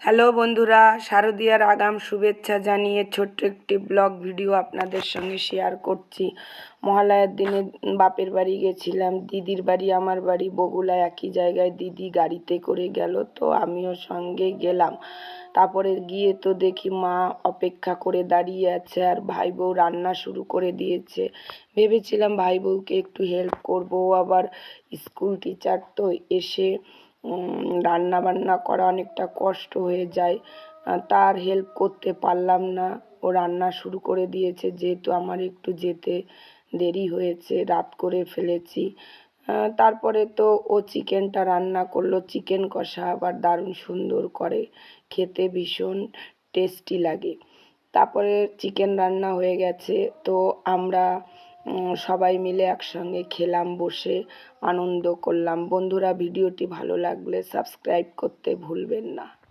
Hello বন্ধুরা, শারদীয়ার আগাম শুভেচ্ছা জানিয়ে ছোট্ট একটি ব্লগ ভিডিও আপনাদের সঙ্গে শেয়ার করছি। মহালয়ার দিনে বাপের বাড়ি গেছিলাম, দিদির বাড়ি আমার বাড়ি বগুলা একই জায়গায়। দিদি গাড়িতে করে গেল, তো আমিও সঙ্গে গেলাম। তারপরে গিয়ে তো দেখি মা অপেক্ষা করে দাঁড়িয়ে আছে আর ভাই বউ রান্না শুরু করে দিয়েছে। ভেবেছিলাম ভাই বউকে একটু হেল্প করবো, আবার স্কুল টিচার তো এসে রান্না বান্না করা অনেকটা কষ্ট হয়ে যায়, তার হেল্প করতে পারলাম না। ও রান্না শুরু করে দিয়েছে, যেহেতু আমার একটু যেতে দেরি হয়েছে, রাত করে ফেলেছি। তারপরে তো ও চিকেনটা রান্না করলো, চিকেন কষা আবার দারুণ সুন্দর করে, খেতে ভীষণ টেস্টি লাগে। তারপরে চিকেন রান্না হয়ে গেছে, তো আমরা সবাই মিলে একসঙ্গে খেলাম, বসে আনন্দ করলাম। বন্ধুরা, ভিডিওটি ভালো লাগলে সাবস্ক্রাইব করতে ভুলবেন না।